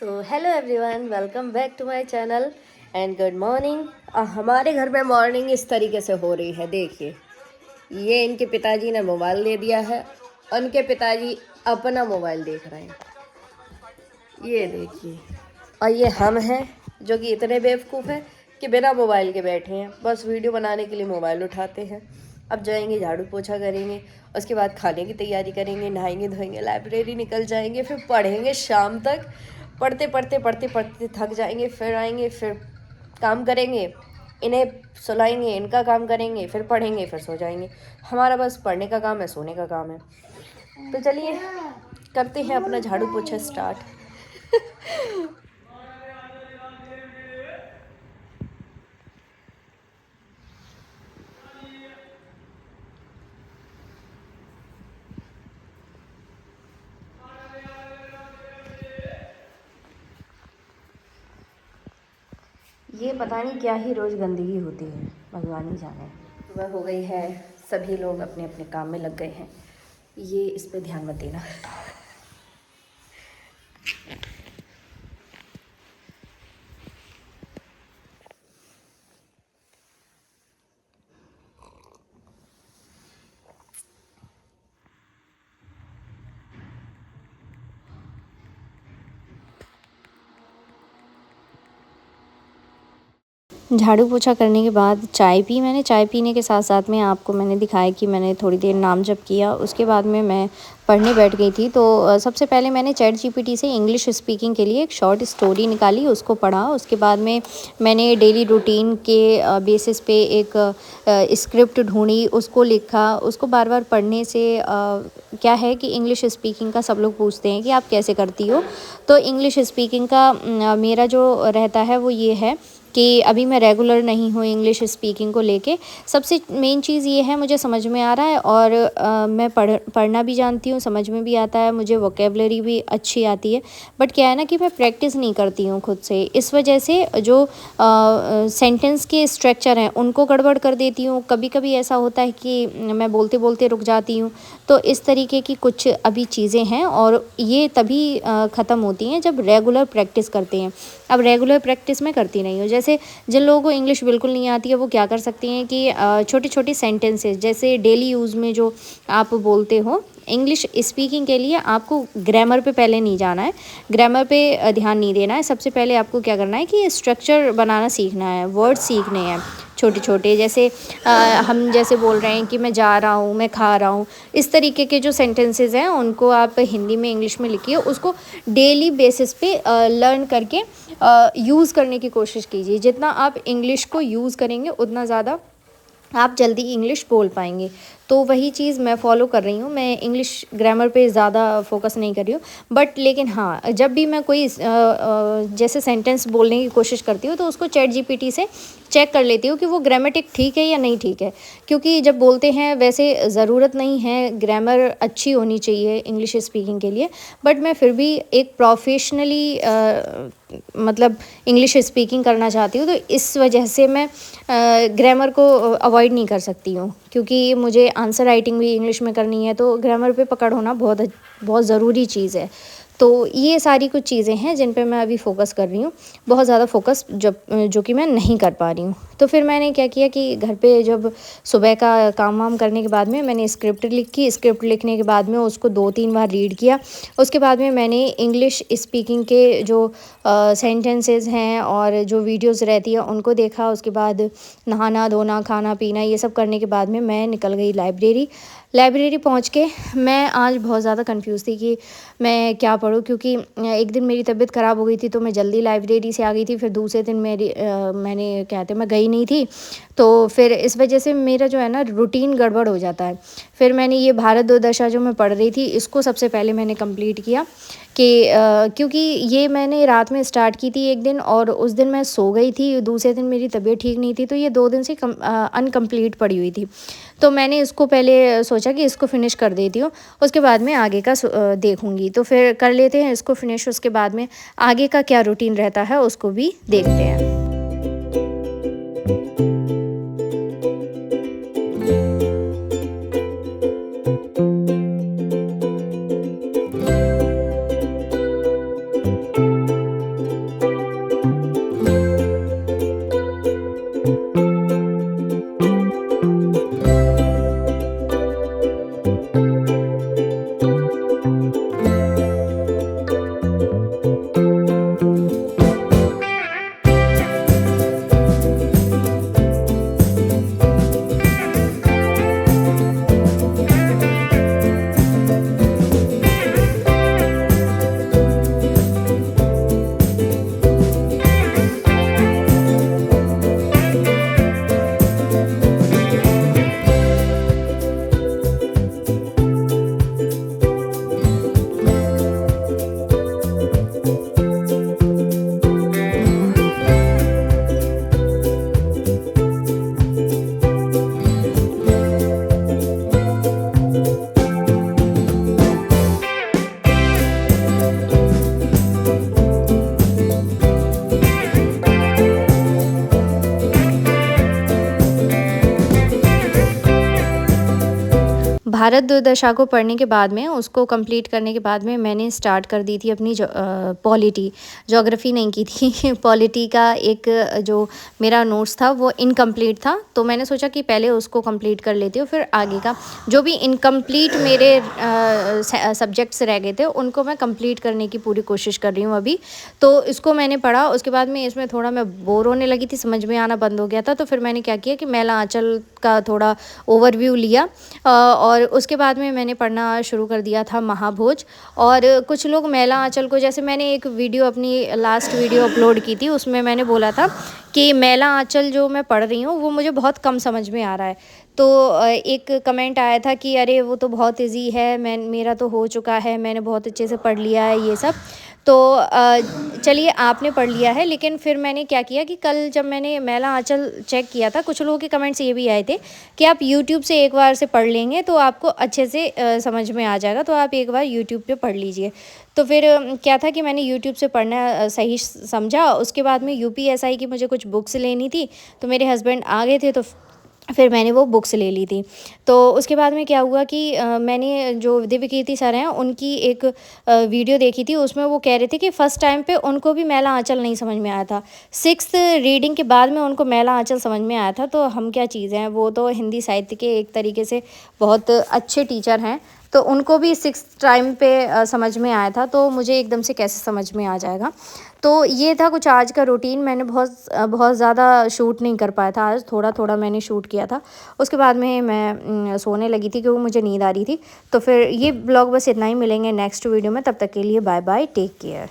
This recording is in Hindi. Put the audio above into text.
So hello everyone, welcome back to my channel and good morning. हमारे घर में मॉर्निंग इस तरीके से हो रही है। देखिए, ये इनके पिताजी ने मोबाइल दे दिया है, उनके पिताजी अपना मोबाइल देख रहे हैं। ये देखिए, और ये हम हैं जो कि इतने बेवकूफ़ हैं कि बिना मोबाइल के बैठे हैं, बस वीडियो बनाने के लिए मोबाइल उठाते हैं। अब जाएंगे, झाड़ू पोछा करेंगे, उसके बाद खाने की तैयारी करेंगे, नहाएंगे धोएंगे, लाइब्रेरी निकल जाएंगे, फिर पढ़ेंगे शाम तक। पढ़ते पढ़ते पढ़ते पढ़ते थक जाएंगे, फिर आएंगे, फिर काम करेंगे, इन्हें सुलाएंगे, इनका काम करेंगे, फिर पढ़ेंगे, फिर सो जाएंगे। हमारा बस पढ़ने का काम है, सोने का काम है। तो चलिए करते हैं अपना झाड़ू पोछा स्टार्ट। ये पता नहीं क्या ही रोज़ गंदगी होती है, भगवान ही जाने। सुबह हो गई है, सभी लोग अपने अपने काम में लग गए हैं। ये इस पे ध्यान मत देना। झाड़ू पोछा करने के बाद चाय पी मैंने। चाय पीने के साथ साथ में आपको मैंने दिखाया कि मैंने थोड़ी देर नाम जप किया। उसके बाद में मैं पढ़ने बैठ गई थी। तो सबसे पहले मैंने चैट जीपीटी से इंग्लिश स्पीकिंग के लिए एक शॉर्ट स्टोरी निकाली, उसको पढ़ा। उसके बाद में मैंने डेली रूटीन के बेसिस पे एक स्क्रिप्ट ढूंढी, उसको लिखा। उसको बार बार पढ़ने से क्या है कि इंग्लिश स्पीकिंग का सब लोग पूछते हैं कि आप कैसे करती हो। तो इंग्लिश स्पीकिंग का मेरा जो रहता है वो ये है कि अभी मैं रेगुलर नहीं हूँ इंग्लिश स्पीकिंग को लेके। सबसे मेन चीज़ ये है, मुझे समझ में आ रहा है और मैं पढ़ना भी जानती हूँ, समझ में भी आता है, मुझे वोकेबलरी भी अच्छी आती है। बट क्या है ना कि मैं प्रैक्टिस नहीं करती हूँ खुद से। इस वजह से जो सेंटेंस के स्ट्रक्चर हैं उनको गड़बड़ कर देती हूँ। कभी कभी ऐसा होता है कि मैं बोलते बोलते रुक जाती हूँ। तो इस तरीके की कुछ अभी चीज़ें हैं और ये तभी ख़त्म होती हैं जब रेगुलर प्रैक्टिस करते हैं। अब रेगुलर प्रैक्टिस मैं करती नहीं हूँ। जैसे जिन लोगों को इंग्लिश बिल्कुल नहीं आती है वो क्या कर सकती हैं कि छोटे छोटे सेंटेंसेस जैसे डेली यूज़ में जो आप बोलते हो, इंग्लिश स्पीकिंग के लिए आपको ग्रामर पे पहले नहीं जाना है, ग्रामर पे ध्यान नहीं देना है। सबसे पहले आपको क्या करना है कि स्ट्रक्चर बनाना सीखना है, वर्ड सीखने हैं छोटे छोटे। जैसे हम जैसे बोल रहे हैं कि मैं जा रहा हूँ, मैं खा रहा हूँ, इस तरीके के जो सेंटेंसेस हैं उनको आप हिंदी में इंग्लिश में लिखिए। उसको डेली बेसिस पे लर्न करके यूज़ करने की कोशिश कीजिए। जितना आप इंग्लिश को यूज़ करेंगे उतना ज़्यादा आप जल्दी इंग्लिश बोल पाएंगे। तो वही चीज़ मैं फ़ॉलो कर रही हूँ। मैं इंग्लिश ग्रामर पे ज़्यादा फोकस नहीं कर रही हूँ। बट लेकिन हाँ, जब भी मैं कोई जैसे सेंटेंस बोलने की कोशिश करती हूँ तो उसको चैट जीपीटी से चेक कर लेती हूँ कि वो ग्रामेटिक ठीक है या नहीं ठीक है। क्योंकि जब बोलते हैं वैसे ज़रूरत नहीं है ग्रामर अच्छी होनी चाहिए इंग्लिश स्पीकिंग के लिए, बट मैं फिर भी एक प्रोफेशनली मतलब इंग्लिश स्पीकिंग करना चाहती हूँ। तो इस वजह से मैं ग्रामर को अवॉइड नहीं कर सकती हूँ, क्योंकि मुझे आंसर राइटिंग भी इंग्लिश में करनी है। तो ग्रामर पे पकड़ होना बहुत बहुत ज़रूरी चीज़ है। तो ये सारी कुछ चीज़ें हैं जिन पे मैं अभी फ़ोकस कर रही हूँ, बहुत ज़्यादा फ़ोकस जो कि मैं नहीं कर पा रही हूँ। तो फिर मैंने क्या किया कि घर पे जब सुबह का काम वाम करने के बाद में मैंने स्क्रिप्ट लिखी। स्क्रिप्ट लिखने के बाद में उसको 2-3 बार रीड किया। उसके बाद में मैंने इंग्लिश स्पीकिंग के जो सेंटेंसेस हैं और जो वीडियोस रहती है उनको देखा। उसके बाद नहाना धोना खाना पीना ये सब करने के बाद में मैं निकल गई लाइब्रेरी। लाइब्रेरी पहुंच के मैं आज बहुत ज़्यादा कंफ्यूज थी कि मैं क्या पढूं, क्योंकि एक दिन मेरी तबीयत ख़राब हो गई थी तो मैं जल्दी लाइब्रेरी से आ गई थी। फिर दूसरे दिन मैंने क्या कहते हैं मैं गई नहीं थी। तो फिर इस वजह से मेरा जो है ना रूटीन गड़बड़ हो जाता है। फिर मैंने ये भारत दो दशा जो मैं पढ़ रही थी इसको सबसे पहले मैंने कंप्लीट किया कि क्योंकि ये मैंने रात में स्टार्ट की थी एक दिन और उस दिन मैं सो गई थी। दूसरे दिन मेरी तबीयत ठीक नहीं थी तो ये 2 दिन से अनकम्प्लीट पड़ी हुई थी। तो मैंने इसको पहले सोचा कि इसको फिनिश कर देती हूँ, उसके बाद में आगे का देखूँगी। तो फिर कर लेते हैं इसको फिनिश, उसके बाद में आगे का क्या रूटीन रहता है उसको भी देखते हैं। भारत दुर्दशा को पढ़ने के बाद में, उसको कंप्लीट करने के बाद में मैंने स्टार्ट कर दी थी अपनी पॉलिटी, ज्योग्राफी नहीं की थी पॉलिटी का एक जो मेरा नोट्स था वो इनकम्प्लीट था, तो मैंने सोचा कि पहले उसको कंप्लीट कर लेती हूँ, फिर आगे का जो भी इनकम्प्लीट मेरे सब्जेक्ट्स रह गए थे उनको मैं कंप्लीट करने की पूरी कोशिश कर रही हूँ अभी। तो इसको मैंने पढ़ा, उसके बाद में इसमें थोड़ा मैं बोर होने लगी थी, समझ में आना बंद हो गया था, तो फिर मैंने क्या किया कि मैला आंचल का थोड़ा ओवरव्यू लिया और उसके बाद में मैंने पढ़ना शुरू कर दिया था महाभोज। और कुछ लोग मैला आंचल को, जैसे मैंने एक वीडियो अपनी लास्ट वीडियो अपलोड की थी, उसमें मैंने बोला था कि मैला आंचल जो मैं पढ़ रही हूँ वो मुझे बहुत कम समझ में आ रहा है। तो एक कमेंट आया था कि अरे वो तो बहुत इजी है, मेरा तो हो चुका है, मैंने बहुत अच्छे से पढ़ लिया है ये सब। तो चलिए आपने पढ़ लिया है, लेकिन फिर मैंने क्या किया कि कल जब मैंने मैला आंचल चेक किया था, कुछ लोगों के कमेंट्स ये भी आए थे कि आप यूट्यूब से एक बार से पढ़ लेंगे तो आपको अच्छे से समझ में आ जाएगा, तो आप एक बार यूट्यूब पे पढ़ लीजिए। तो फिर क्या था कि मैंने यूट्यूब से पढ़ना सही समझा। उसके बाद में यूपीएसआई की मुझे कुछ बुक्स लेनी थी, तो मेरे हस्बैंड आ गए थे, तो फिर मैंने वो बुक्स ले ली थी। तो उसके बाद में क्या हुआ कि मैंने जो दिव्यकीर्ति सर हैं उनकी एक वीडियो देखी थी, उसमें वो कह रहे थे कि फ़र्स्ट टाइम पे उनको भी मैला आंचल नहीं समझ में आया था, 6th रीडिंग के बाद में उनको मैला आंचल समझ में आया था। तो हम क्या चीज़ें हैं, वो तो हिंदी साहित्य के एक तरीके से बहुत अच्छे टीचर हैं, तो उनको भी 6th टाइम पे समझ में आया था, तो मुझे एकदम से कैसे समझ में आ जाएगा। तो ये था कुछ आज का रूटीन। मैंने बहुत ज़्यादा शूट नहीं कर पाया था आज, थोड़ा-थोड़ा मैंने शूट किया था। उसके बाद में मैं सोने लगी थी क्योंकि मुझे नींद आ रही थी। तो फिर ये ब्लॉग बस इतना ही, मिलेंगे नेक्स्ट वीडियो में, तब तक के लिए बाय बाय, टेक केयर।